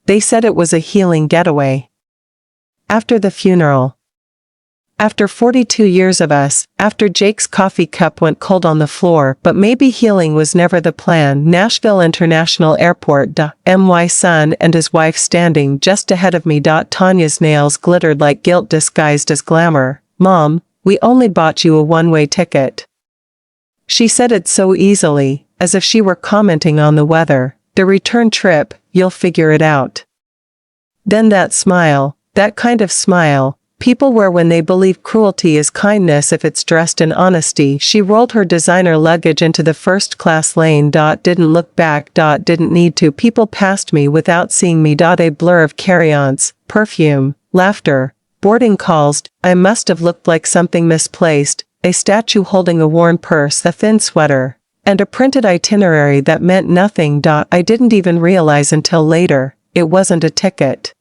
They said it was a healing getaway. After the funeral. After 42 years of us, after Jake's coffee cup went cold on the floor, but maybe healing was never the plan. Nashville International Airport. My son and his wife standing just ahead of me. Tanya's nails glittered like guilt disguised as glamour. Mom, we only bought you a one-way ticket. She said it so easily, as if she were commenting on the weather. The return trip, you'll figure it out. Then that smile, that kind of smile people wear when they believe cruelty is kindness if it's dressed in honesty. She rolled her designer luggage into the first-class lane. Didn't look back. Didn't need to. People passed me without seeing me. A blur of carry-ons, perfume, laughter, boarding calls. I must have looked like something misplaced, a statue holding a worn purse, a thin sweater, and a printed itinerary that meant nothing. I didn't even realize until later, it wasn't a ticket.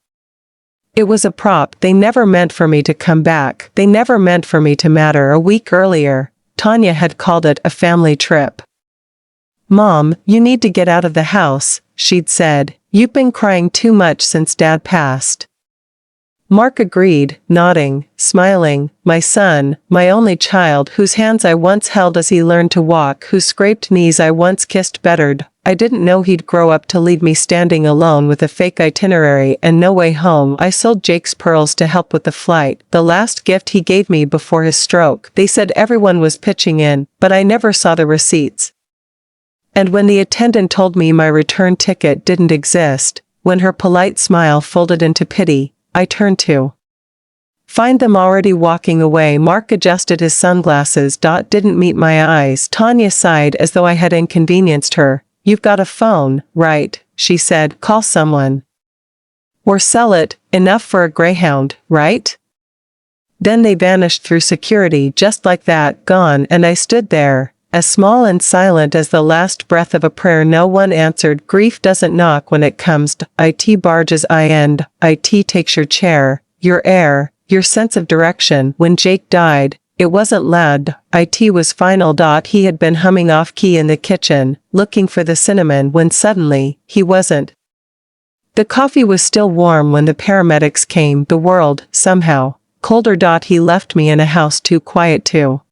It was a prop. They never meant for me to come back. They never meant for me to matter. A week earlier, Tanya had called it a family trip. Mom, you need to get out of the house, she'd said. You've been crying too much since Dad passed. Mark agreed, nodding, smiling. My son, my only child, whose hands I once held as he learned to walk, whose scraped knees I once kissed bettered. I didn't know he'd grow up to leave me standing alone with a fake itinerary and no way home. I sold Jake's pearls to help with the flight, the last gift he gave me before his stroke. They said everyone was pitching in, but I never saw the receipts. And when the attendant told me my return ticket didn't exist, when her polite smile folded into pity, I turned to find them already walking away. Mark adjusted his sunglasses. Didn't meet my eyes. Tanya sighed as though I had inconvenienced her. You've got a phone, right? She said. Call someone. Or sell it, enough for a Greyhound, right? Then they vanished through security just like that, gone, and I stood there, as small and silent as the last breath of a prayer. No one answered. Grief doesn't knock when it comes. It barges in. It takes your chair, your air, your sense of direction. When Jake died, it wasn't loud. It was final. He had been humming off-key in the kitchen, looking for the cinnamon when suddenly, he wasn't. The coffee was still warm when the paramedics came. The world, somehow, colder. He left me in a house too quiet to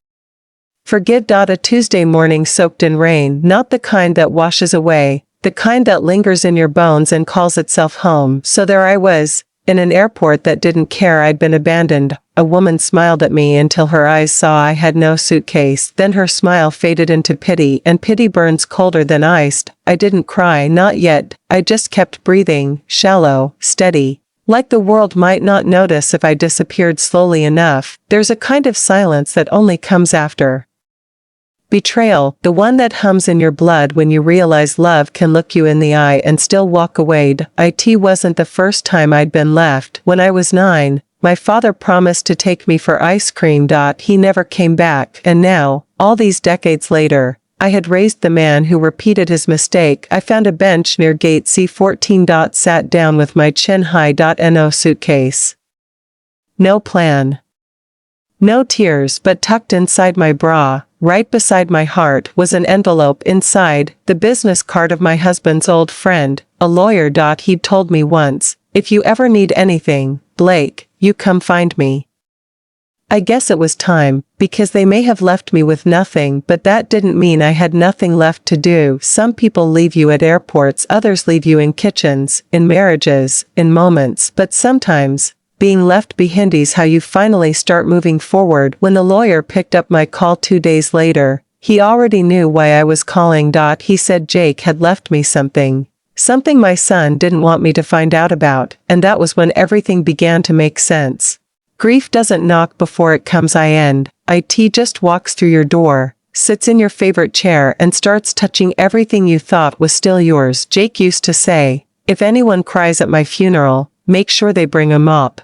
forgive. A Tuesday morning soaked in rain, not the kind that washes away, the kind that lingers in your bones and calls itself home. So there I was, in an airport that didn't care I'd been abandoned. A woman smiled at me until her eyes saw I had no suitcase. Then her smile faded into pity, and pity burns colder than ice. I didn't cry, not yet. I just kept breathing, shallow, steady. Like the world might not notice if I disappeared slowly enough. There's a kind of silence that only comes after betrayal, the one that hums in your blood when you realize love can look you in the eye and still walk away. It wasn't the first time I'd been left. When I was 9, my father promised to take me for ice cream. He never came back, and now, all these decades later, I had raised the man who repeated his mistake. I found a bench near gate C14. Sat down with my chin high. No suitcase. No plan. No tears, but tucked inside my bra, right beside my heart, was an envelope. Inside, the business card of my husband's old friend, a lawyer. He'd told me once, if you ever need anything, Blake, you come find me. I guess it was time, because they may have left me with nothing, but that didn't mean I had nothing left to do. Some people leave you at airports, others leave you in kitchens, in marriages, in moments, but sometimes, being left behind is how you finally start moving forward. When the lawyer picked up my call 2 days later, he already knew why I was calling. He said Jake had left me something my son didn't want me to find out about, and that was when everything began to make sense. Grief doesn't knock before it comes in. It just walks through your door, sits in your favorite chair and starts touching everything you thought was still yours. Jake used to say, if anyone cries at my funeral, make sure they bring a mop.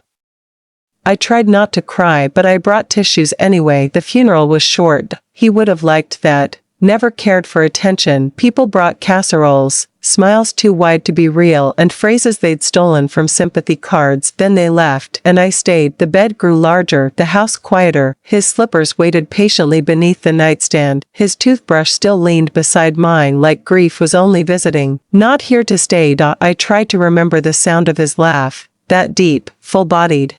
I tried not to cry, but I brought tissues anyway. The funeral was short. He would have liked that. never cared for attention. People brought casseroles, smiles too wide to be real, and phrases they'd stolen from sympathy cards. Then they left, and I stayed. The bed grew larger, the house quieter. His slippers waited patiently beneath the nightstand. His toothbrush still leaned beside mine like grief was only visiting. Not here to stay. I tried to remember the sound of his laugh, that deep, full-bodied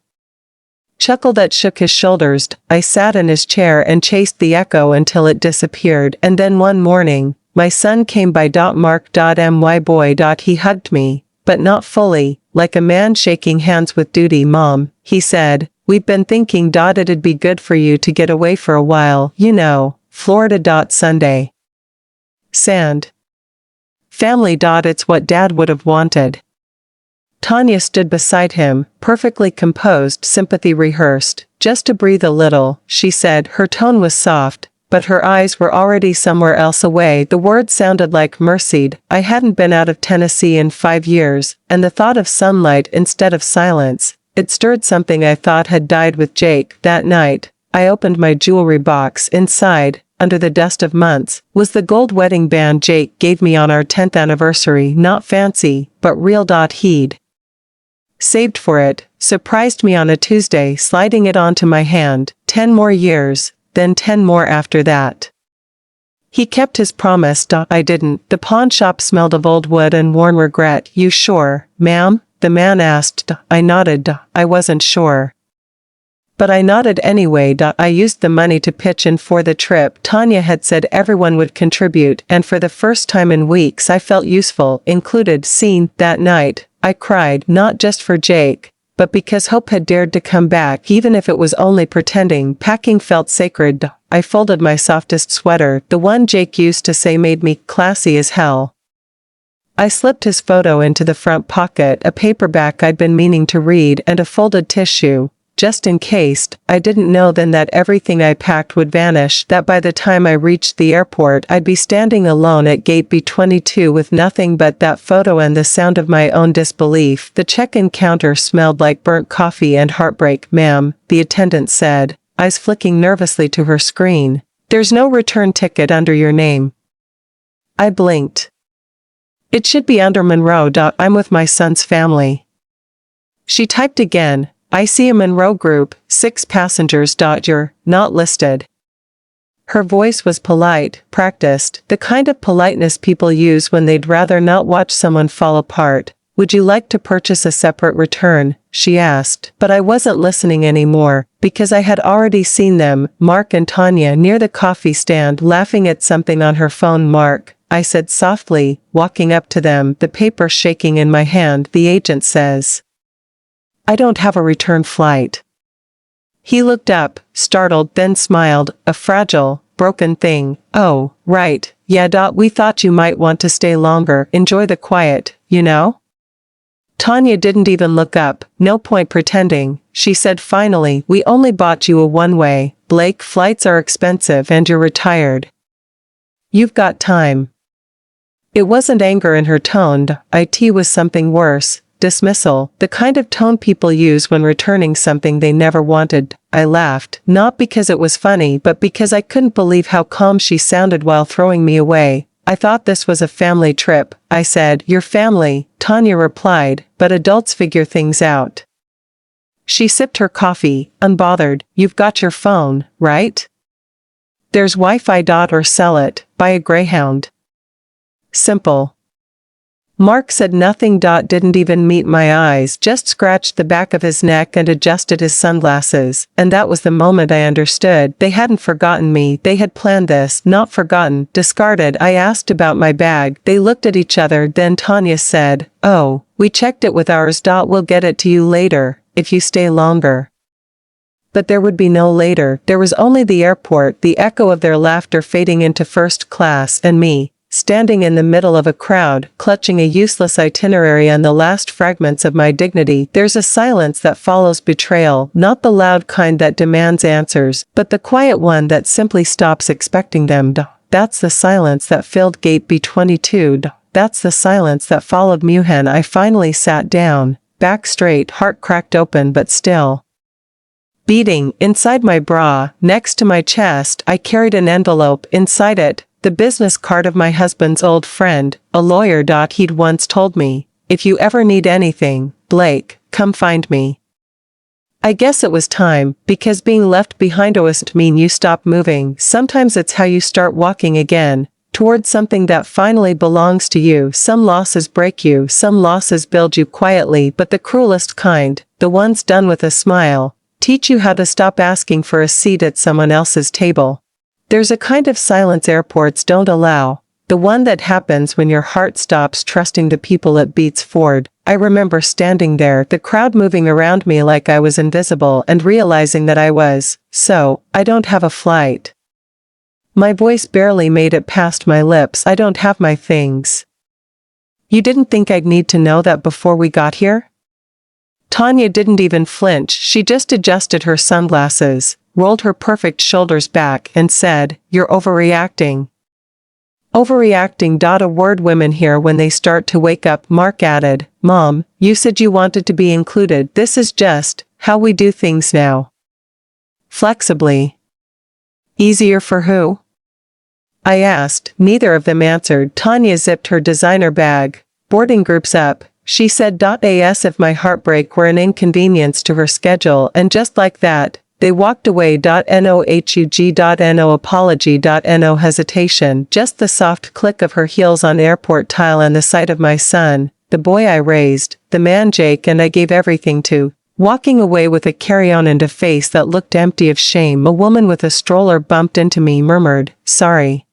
chuckle that shook his shoulders. I sat in his chair and chased the echo until it disappeared, and then one morning, my son came by. Mark.my boy. He hugged me, but not fully, like a man shaking hands with duty. Mom, he said, we've been thinking. It'd be good for you to get away for a while, you know, Florida. Sunday. Sand. Family. It's what Dad would have wanted. Tanya stood beside him, perfectly composed, sympathy rehearsed. Just to breathe a little, she said. Her tone was soft, but her eyes were already somewhere else away. The words sounded like mercied. I hadn't been out of Tennessee in 5 years, and the thought of sunlight instead of silence, it stirred something I thought had died with Jake. That night, I opened my jewelry box. Inside, under the dust of months, was the gold wedding band Jake gave me on our 10th anniversary. Not fancy, but real. He'd saved for it, surprised me on a Tuesday, sliding it onto my hand. 10 more years, then 10 more after that. He kept his promise. I didn't. The pawn shop smelled of old wood and worn regret. You sure, ma'am? The man asked. I nodded. I wasn't sure, but I nodded anyway. I used the money to pitch in for the trip. Tanya had said everyone would contribute, and for the first time in weeks I felt useful, included, seen. That night, I cried, not just for Jake, but because hope had dared to come back, even if it was only pretending. Packing felt sacred. I folded my softest sweater, the one Jake used to say made me classy as hell. I slipped his photo into the front pocket, a paperback I'd been meaning to read, and a folded tissue. Just in case. I didn't know then that everything I packed would vanish, that by the time I reached the airport I'd be standing alone at gate B22 with nothing but that photo and the sound of my own disbelief. The check-in counter smelled like burnt coffee and heartbreak. Ma'am, the attendant said, eyes flicking nervously to her screen. There's no return ticket under your name. I blinked. It should be under Monroe. I'm with my son's family. She typed again. I see a Monroe group, 6 passengers. You're not listed. Her voice was polite, practiced, the kind of politeness people use when they'd rather not watch someone fall apart. Would you like to purchase a separate return? She asked. But I wasn't listening anymore, because I had already seen them, Mark and Tanya, near the coffee stand, laughing at something on her phone. Mark, I said softly, walking up to them, the paper shaking in my hand. The agent says I don't have a return flight. He looked up, startled, then smiled. A fragile, broken thing. Oh, right, yeah. We thought you might want to stay longer, enjoy the quiet, you know? Tanya didn't even look up. No point pretending, she said finally. We only bought you a one-way. Blake, flights are expensive and you're retired. You've got time. It wasn't anger in her tone. It was something worse. Dismissal, the kind of tone people use when returning something they never wanted. I laughed, not because it was funny, but because I couldn't believe how calm she sounded while throwing me away. I thought this was a family trip. I said, your family, Tanya replied, but adults figure things out. She sipped her coffee, unbothered. You've got your phone, right? There's Wi-Fi. Or sell it, buy a Greyhound. Simple. Mark said nothing. Didn't even meet my eyes, just scratched the back of his neck and adjusted his sunglasses, and that was the moment I understood. They hadn't forgotten me. They had planned this. Not forgotten, discarded. I asked about my bag. They looked at each other. Then Tanya said, oh, we checked it with ours. We'll get it to you later, if you stay longer. But there would be no later. There was only the airport, the echo of their laughter fading into first class, and me, standing in the middle of a crowd, clutching a useless itinerary and the last fragments of my dignity. There's a silence that follows betrayal, not the loud kind that demands answers, but the quiet one that simply stops expecting them. That's the silence that filled gate B22. That's the silence that followed Muhan. I finally sat down, back straight, heart cracked open but still beating. Inside my bra, next to my chest, I carried an envelope. Inside it, the business card of my husband's old friend, a lawyer. He'd once told me, "If you ever need anything, Blake, come find me." I guess it was time, because being left behind doesn't mean you stop moving. Sometimes it's how you start walking again, towards something that finally belongs to you. Some losses break you, some losses build you quietly, but the cruelest kind, the ones done with a smile, teach you how to stop asking for a seat at someone else's table. There's a kind of silence airports don't allow, the one that happens when your heart stops trusting the people it beats forward. I remember standing there, the crowd moving around me like I was invisible, and realizing that I don't have a flight. My voice barely made it past my lips. I don't have my things. You didn't think I'd need to know that before we got here? Tanya didn't even flinch. She just adjusted her sunglasses, rolled her perfect shoulders back, and said, "You're overreacting." Overreacting. A word women hear when they start to wake up. Mark added, "Mom, you said you wanted to be included. This is just how we do things now." Flexibly. Easier for who? I asked. Neither of them answered. Tanya zipped her designer bag. "Boarding group's up," she said. As if my heartbreak were an inconvenience to her schedule, and just like that, they walked away. No hug. No apology. No hesitation, just the soft click of her heels on airport tile and the sight of my son, the boy I raised, the man Jake and I gave everything to. Walking away with a carry-on and a face that looked empty of shame. A woman with a stroller bumped into me, murmured, "Sorry."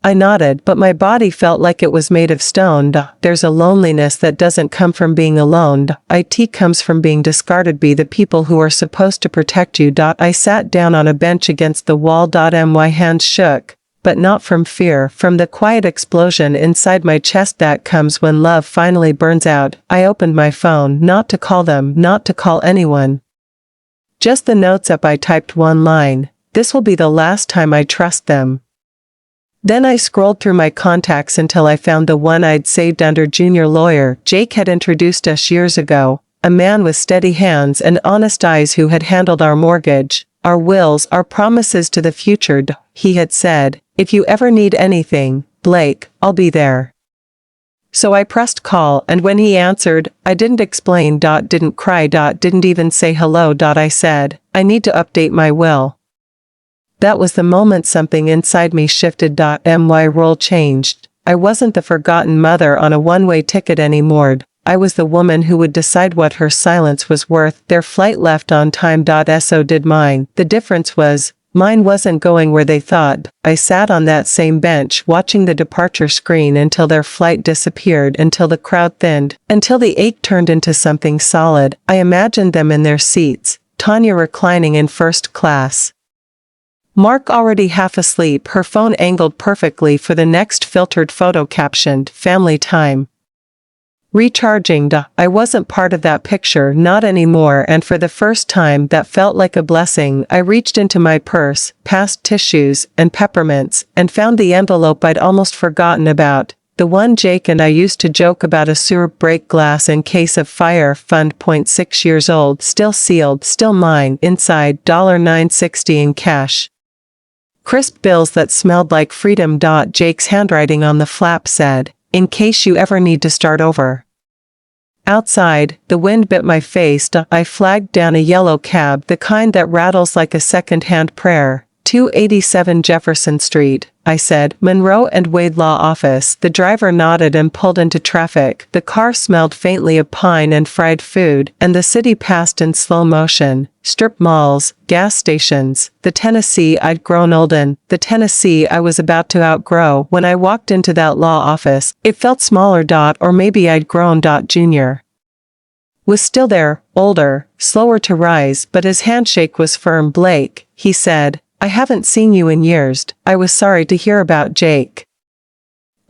I nodded, but my body felt like it was made of stone. There's a loneliness that doesn't come from being alone. It comes from being discarded by the people who are supposed to protect you. I sat down on a bench against the wall. My hands shook, but not from fear, from the quiet explosion inside my chest that comes when love finally burns out. I opened my phone, not to call them, not to call anyone. Just the notes up. I typed one line, "This will be the last time I trust them." Then I scrolled through my contacts until I found the one I'd saved under junior lawyer. Jake had introduced us years ago, a man with steady hands and honest eyes who had handled our mortgage, our wills, our promises to the future. He had said, "If you ever need anything, Blake, I'll be there." So I pressed call, and when he answered, I didn't explain. Didn't cry. Didn't even say hello. I said, "I need to update my will." That was the moment something inside me shifted. My role changed. I wasn't the forgotten mother on a one-way ticket anymore. I was the woman who would decide what her silence was worth. Their flight left on time. So did mine. The difference was, mine wasn't going where they thought. I sat on that same bench watching the departure screen until their flight disappeared, until the crowd thinned, until the ache turned into something solid. I imagined them in their seats, Tanya reclining in first class, Mark already half asleep, her phone angled perfectly for the next filtered photo captioned, "Family time." Recharging. I wasn't part of that picture, not anymore, and for the first time that felt like a blessing. I reached into my purse, past tissues and peppermints, and found the envelope I'd almost forgotten about, the one Jake and I used to joke about, a sewer break glass in case of fire fund. 6 years old, still sealed, still mine. Inside, $9.60 in cash. Crisp bills that smelled like freedom. Jake's handwriting on the flap said, "In case you ever need to start over." Outside, the wind bit my face. I flagged down a yellow cab, the kind that rattles like a second-hand prayer. 287 Jefferson Street, I said. Monroe and Wade Law Office. The driver nodded and pulled into traffic. The car smelled faintly of pine and fried food, and the city passed in slow motion. Strip malls, gas stations, the Tennessee I'd grown old in, the Tennessee I was about to outgrow. When I walked into that law office, it felt smaller. Or maybe I'd grown. Junior was still there, older, slower to rise, but his handshake was firm. "Blake," he said, "I haven't seen you in years. I was sorry to hear about Jake."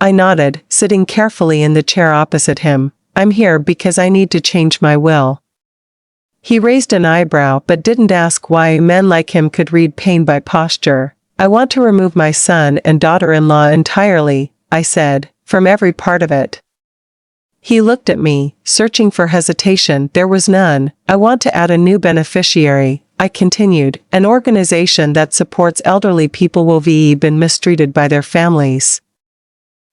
I nodded, sitting carefully in the chair opposite him. "I'm here because I need to change my will." He raised an eyebrow but didn't ask why. Men like him could read pain by posture. "I want to remove my son and daughter-in-law entirely," I said, "from every part of it." He looked at me, searching for hesitation. There was none. "I want to add a new beneficiary, I continued, an organization that supports elderly people will have been mistreated by their families.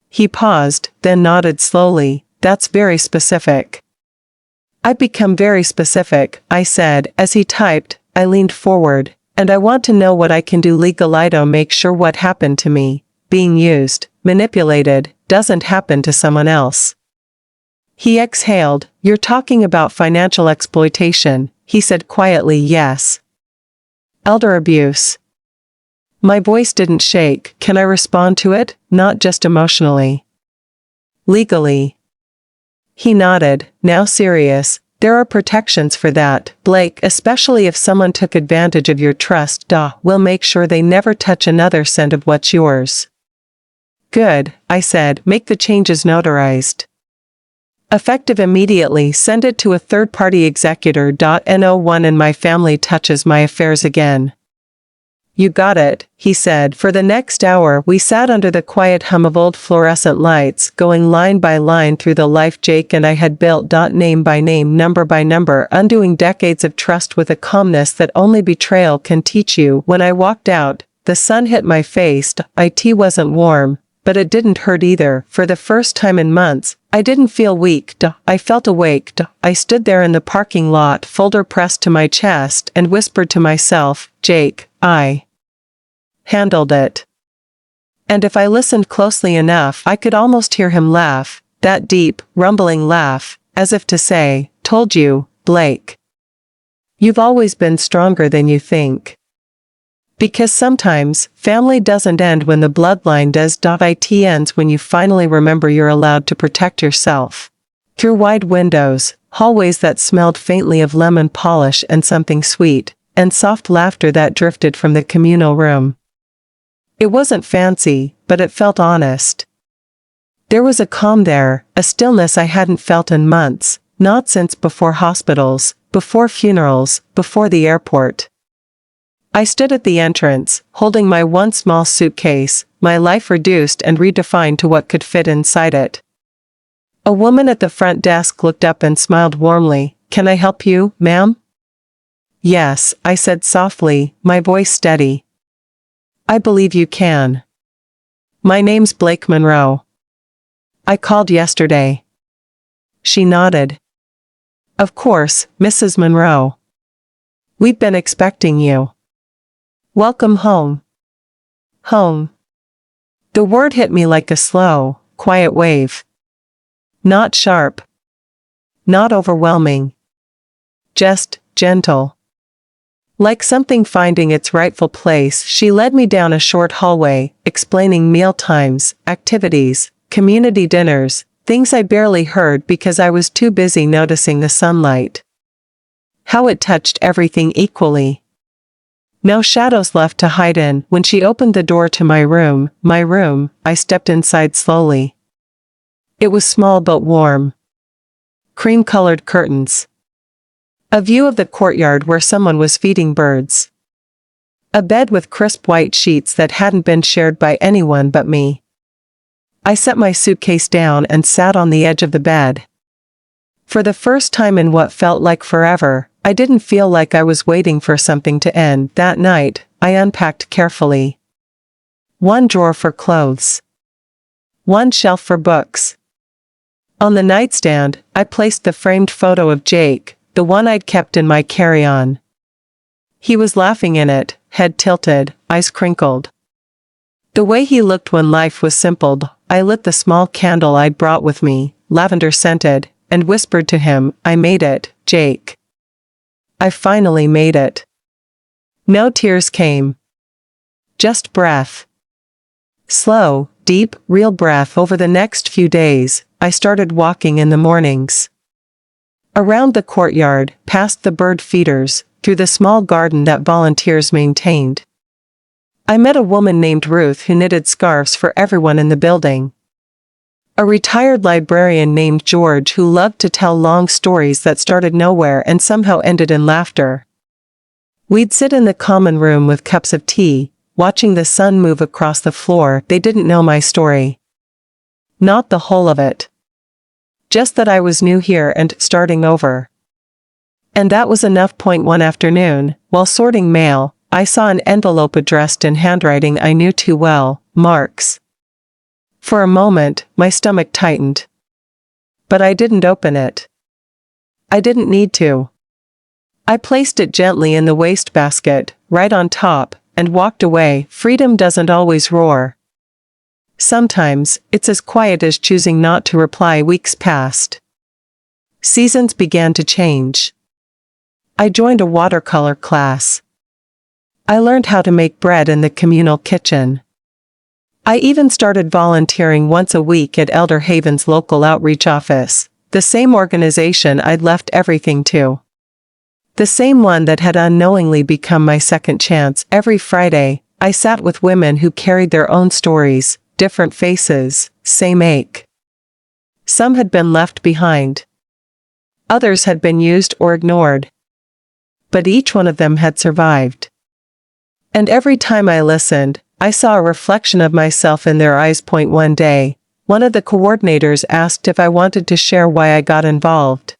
He paused, then nodded slowly. That's very specific. I've become very specific, I said, as he typed. I leaned forward, and I want to know what I can do legally to make sure what happened to me, being used, manipulated, doesn't happen to someone else. He exhaled. You're talking about financial exploitation, he said quietly. Yes. Elder abuse. My voice didn't shake. Can I respond to it? Not just emotionally. Legally. He nodded, now serious. There are protections for that, Blake, especially if someone took advantage of your trust. We'll make sure they never touch another cent of what's yours. Good, I said, make the changes notarized. Effective immediately, send it to a third-party executor. No one in my family touches my affairs again. You got it, he said. For the next hour we sat under the quiet hum of old fluorescent lights, going line by line through the life Jake and I had built. Name by name, number by number, undoing decades of trust with a calmness that only betrayal can teach you. When I walked out, the sun hit my face. It wasn't warm, but it didn't hurt either. For the first time in months, I didn't feel weak. I felt awake. I stood there in the parking lot, folder pressed to my chest, and whispered to myself, Jake, I handled it. And if I listened closely enough, I could almost hear him laugh, that deep, rumbling laugh, as if to say, told you, Blake. You've always been stronger than you think. Because sometimes, family doesn't end when the bloodline does. It ends when you finally remember you're allowed to protect yourself. Through wide windows, hallways that smelled faintly of lemon polish and something sweet, and soft laughter that drifted from the communal room. It wasn't fancy, but it felt honest. There was a calm there, a stillness I hadn't felt in months, not since before hospitals, before funerals, before the airport. I stood at the entrance, holding my one small suitcase, my life reduced and redefined to what could fit inside it. A woman at the front desk looked up and smiled warmly. Can I help you, ma'am? Yes, I said softly, my voice steady. I believe you can. My name's Blake Monroe. I called yesterday. She nodded. Of course, Mrs. Monroe. We've been expecting you. Welcome home. Home. The word hit me like a slow, quiet wave. Not sharp. Not overwhelming. Just gentle. Like something finding its rightful place, she led me down a short hallway, explaining meal times, activities, community dinners, things I barely heard because I was too busy noticing the sunlight. How it touched everything equally. No shadows left to hide in. When she opened the door to my room, I stepped inside slowly. It was small but warm. Cream-colored curtains. A view of the courtyard where someone was feeding birds. A bed with crisp white sheets that hadn't been shared by anyone but me. I set my suitcase down and sat on the edge of the bed. For the first time in what felt like forever, I didn't feel like I was waiting for something to end. That night, I unpacked carefully. One drawer for clothes. One shelf for books. On the nightstand, I placed the framed photo of Jake, the one I'd kept in my carry-on. He was laughing in it, head tilted, eyes crinkled. The way he looked when life was simple. I lit the small candle I'd brought with me, lavender-scented, and whispered to him, I made it, Jake. I finally made it. No tears came. Just breath. Slow, deep, real breath. Over the next few days, I started walking in the mornings. Around the courtyard, past the bird feeders, through the small garden that volunteers maintained. I met a woman named Ruth who knitted scarves for everyone in the building. A retired librarian named George who loved to tell long stories that started nowhere and somehow ended in laughter. We'd sit in the common room with cups of tea, watching the sun move across the floor. They didn't know my story. Not the whole of it. Just that I was new here and starting over. And that was enough. One afternoon, while sorting mail, I saw an envelope addressed in handwriting I knew too well, Mark's. For a moment, my stomach tightened. But I didn't open it. I didn't need to. I placed it gently in the wastebasket, right on top, and walked away. Freedom doesn't always roar. Sometimes, it's as quiet as choosing not to reply. Weeks passed. Seasons began to change. I joined a watercolor class. I learned how to make bread in the communal kitchen. I even started volunteering once a week at Elder Haven's local outreach office, the same organization I'd left everything to. The same one that had unknowingly become my second chance. Every Friday, I sat with women who carried their own stories, different faces, same ache. Some had been left behind. Others had been used or ignored. But each one of them had survived. And every time I listened, I saw a reflection of myself in their eyes. One day, one of the coordinators asked if I wanted to share why I got involved.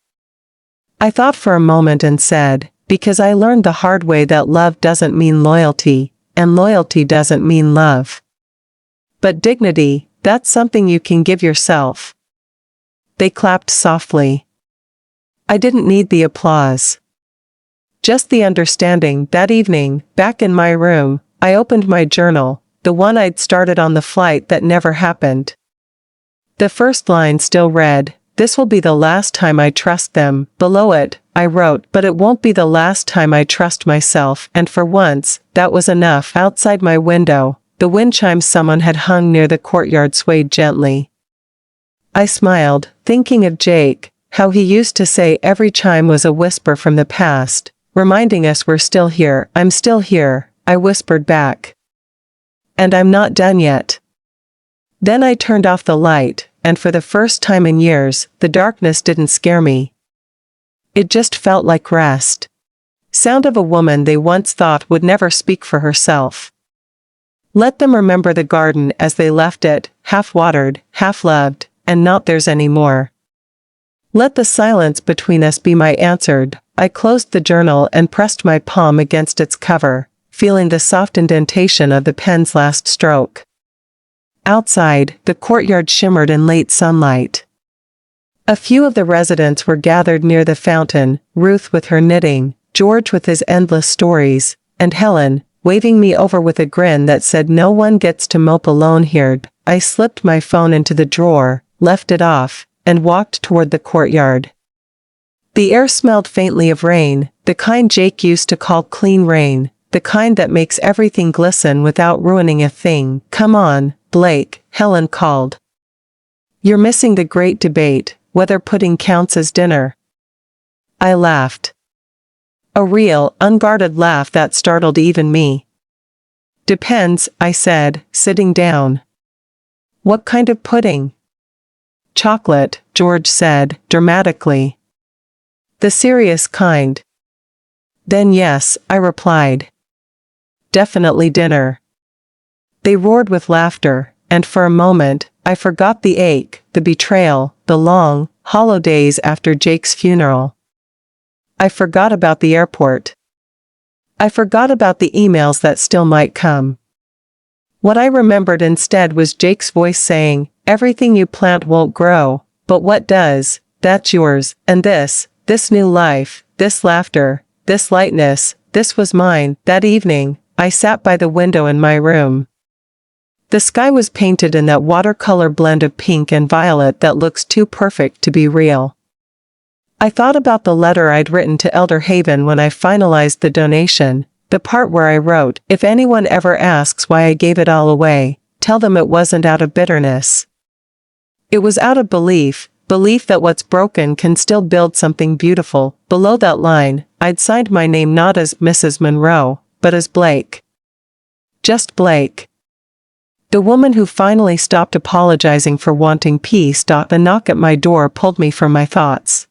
I thought for a moment and said, because I learned the hard way that love doesn't mean loyalty, and loyalty doesn't mean love. But dignity, that's something you can give yourself. They clapped softly. I didn't need the applause. Just the understanding. That evening, back in my room, I opened my journal, the one I'd started on the flight that never happened. The first line still read, "This will be the last time I trust them." Below it, I wrote, "But it won't be the last time I trust myself." And for once, that was enough. Outside my window, the wind chimes someone had hung near the courtyard swayed gently. I smiled, thinking of Jake, how he used to say every chime was a whisper from the past, reminding us we're still here. "I'm still here," I whispered back. "And I'm not done yet." Then I turned off the light, and for the first time in years, the darkness didn't scare me. It just felt like rest. Sound of a woman they once thought would never speak for herself. Let them remember the garden as they left it, half-watered, half-loved, and not theirs anymore. Let the silence between us be my answer. I closed the journal and pressed my palm against its cover, feeling the soft indentation of the pen's last stroke. Outside, the courtyard shimmered in late sunlight. A few of the residents were gathered near the fountain, Ruth with her knitting, George with his endless stories, and Helen, waving me over with a grin that said no one gets to mope alone here. I slipped my phone into the drawer, left it off, and walked toward the courtyard. The air smelled faintly of rain, the kind Jake used to call clean rain, the kind that makes everything glisten without ruining a thing. "Come on, Blake," Helen called. "You're missing the great debate, whether pudding counts as dinner." I laughed. A real, unguarded laugh that startled even me. "Depends," I said, sitting down. "What kind of pudding?" "Chocolate," George said, dramatically. "The serious kind." "Then yes," I replied. "Definitely dinner." They roared with laughter, and for a moment, I forgot the ache, the betrayal, the long, hollow days after Jake's funeral. I forgot about the airport. I forgot about the emails that still might come. What I remembered instead was Jake's voice saying, "Everything you plant won't grow, but what does, that's yours, and this new life, this laughter, this lightness, this was mine." That evening, I sat by the window in my room. The sky was painted in that watercolor blend of pink and violet that looks too perfect to be real. I thought about the letter I'd written to Elder Haven when I finalized the donation, the part where I wrote, "If anyone ever asks why I gave it all away, tell them it wasn't out of bitterness. It was out of belief that what's broken can still build something beautiful." Below that line, I'd signed my name not as Mrs. Monroe, but as Blake. Just Blake. The woman who finally stopped apologizing for wanting peace. The knock at my door pulled me from my thoughts.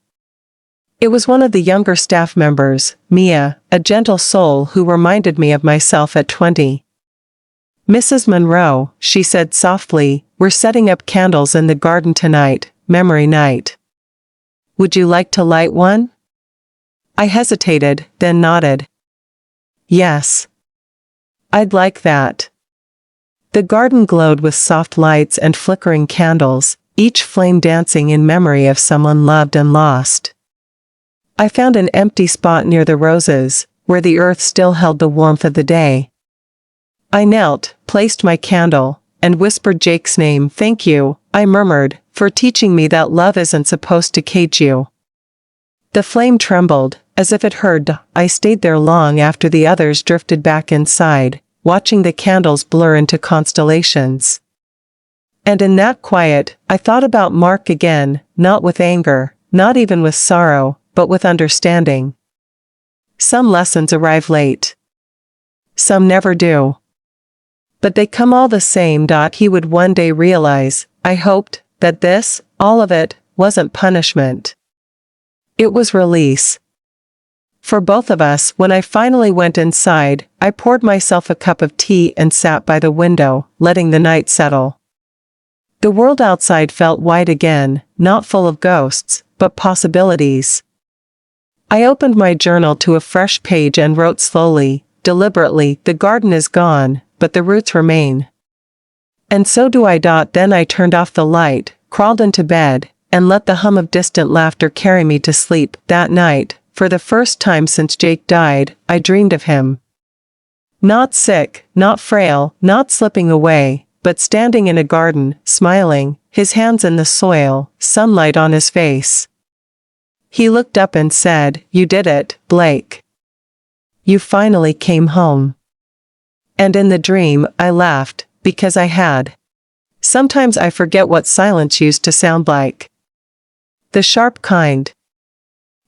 It was one of the younger staff members, Mia, a gentle soul who reminded me of myself at 20. "Mrs. Monroe," she said softly, "we're setting up candles in the garden tonight, memory night. Would you like to light one?" I hesitated, then nodded. Yes. I'd like that. The garden glowed with soft lights and flickering candles, each flame dancing in memory of someone loved and lost. I found an empty spot near the roses, where the earth still held the warmth of the day. I knelt, placed my candle, and whispered Jake's name. "Thank you," I murmured, "for teaching me that love isn't supposed to cage you." The flame trembled, as if it heard. I stayed there long after the others drifted back inside, watching the candles blur into constellations. And in that quiet, I thought about Mark again, not with anger, not even with sorrow, but with understanding. Some lessons arrive late. Some never do. But they come all the same. He would one day realize, I hoped, that this, all of it, wasn't punishment. It was release. For both of us. When I finally went inside, I poured myself a cup of tea and sat by the window, letting the night settle. The world outside felt wide again, not full of ghosts, but possibilities. I opened my journal to a fresh page and wrote slowly, deliberately, "The garden is gone, but the roots remain. And so do I." Then I turned off the light, crawled into bed, and let the hum of distant laughter carry me to sleep. That night, for the first time since Jake died, I dreamed of him. Not sick, not frail, not slipping away, but standing in a garden, smiling, his hands in the soil, sunlight on his face. He looked up and said, "You did it, Blake. You finally came home." And in the dream, I laughed, because I had. Sometimes I forget what silence used to sound like. The sharp kind.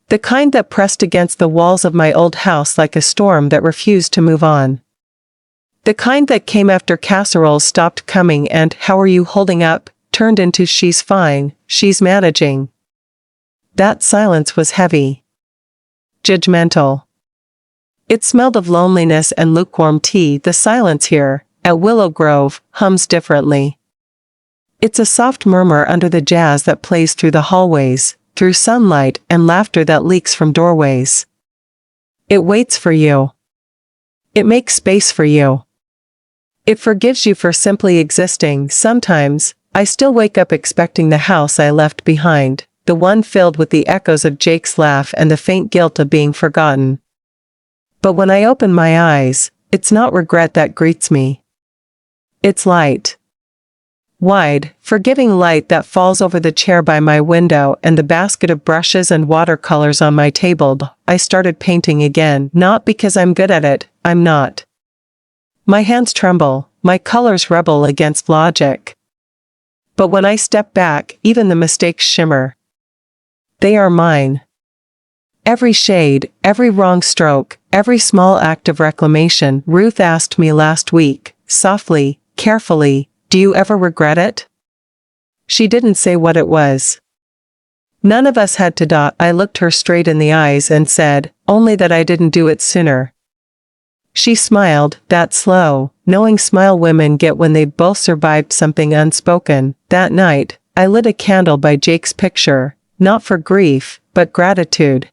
The kind that pressed against the walls of my old house like a storm that refused to move on. The kind that came after casseroles stopped coming and "How are you holding up?" turned into "She's fine, she's managing." That silence was heavy. Judgmental. It smelled of loneliness and lukewarm tea. The silence here, at Willow Grove, hums differently. It's a soft murmur under the jazz that plays through the hallways, through sunlight and laughter that leaks from doorways. It waits for you. It makes space for you. It forgives you for simply existing. Sometimes, I still wake up expecting the house I left behind, the one filled with the echoes of Jake's laugh and the faint guilt of being forgotten. But when I open my eyes, it's not regret that greets me. It's light. Wide, forgiving light that falls over the chair by my window and the basket of brushes and watercolors on my table. I started painting again, not because I'm good at it, I'm not. My hands tremble, my colors rebel against logic. But when I step back, even the mistakes shimmer. They are mine. Every shade, every wrong stroke, every small act of reclamation. Ruth asked me last week, softly, carefully, "Do you ever regret it?" She didn't say what it was. None of us had to. I looked her straight in the eyes and said, "Only that I didn't do it sooner." She smiled, that slow, knowing smile women get when they've both survived something unspoken. That night, I lit a candle by Jake's picture, not for grief, but gratitude.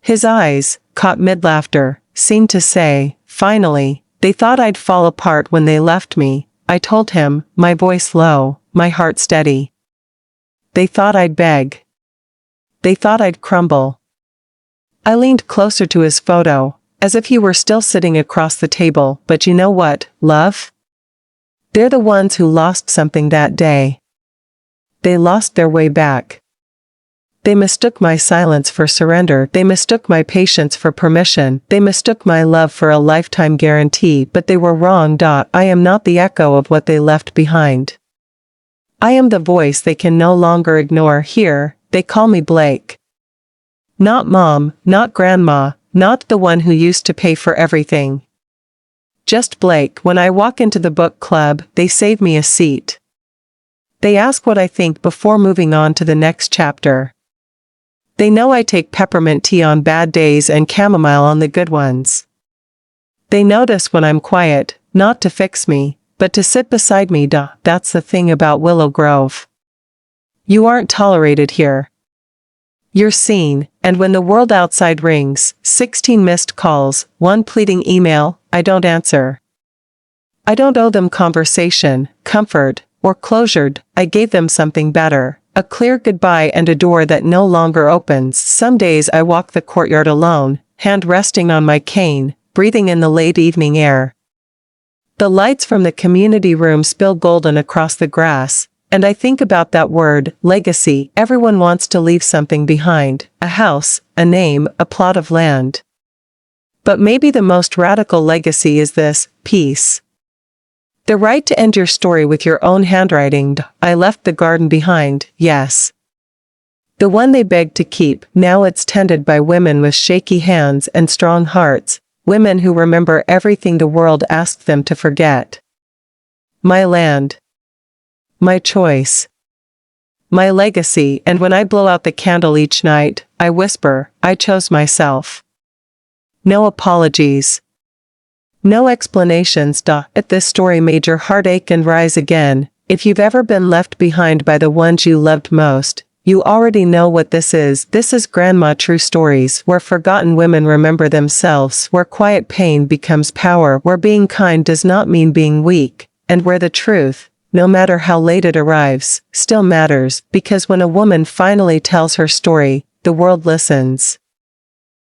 His eyes, caught mid-laughter, seemed to say, "Finally, they thought I'd fall apart when they left me." I told him, my voice low, my heart steady. They thought I'd beg. They thought I'd crumble. I leaned closer to his photo, as if he were still sitting across the table. But you know what, love? They're the ones who lost something that day. They lost their way back. They mistook my silence for surrender. They mistook my patience for permission. They mistook my love for a lifetime guarantee. But they were wrong. I am not the echo of what they left behind. I am the voice they can no longer ignore. Here, they call me Blake. Not mom, not grandma, not the one who used to pay for everything. Just Blake. When I walk into the book club, they save me a seat. They ask what I think before moving on to the next chapter. They know I take peppermint tea on bad days and chamomile on the good ones. They notice when I'm quiet, not to fix me, but to sit beside me. That's the thing about Willow Grove. You aren't tolerated here. You're seen, and when the world outside rings, 16 missed calls, 1 pleading email, I don't answer. I don't owe them conversation, comfort, or closure. I gave them something better, a clear goodbye and a door that no longer opens. Some days I walk the courtyard alone, hand resting on my cane, breathing in the late evening air. The lights from the community room spill golden across the grass, and I think about that word, legacy. Everyone wants to leave something behind, a house, a name, a plot of land. But maybe the most radical legacy is this: peace. The right to end your story with your own handwriting. I left the garden behind, yes. The one they begged to keep, now it's tended by women with shaky hands and strong hearts, women who remember everything the world asked them to forget. My land. My choice. My legacy. And when I blow out the candle each night, I whisper, I chose myself. No apologies. No explanations. If this story made your heart ache and rise again, if you've ever been left behind by the ones you loved most, you already know what this is. This is Grandma True Stories, where forgotten women remember themselves, where quiet pain becomes power, where being kind does not mean being weak, and where the truth, no matter how late it arrives, still matters, because when a woman finally tells her story, the world listens.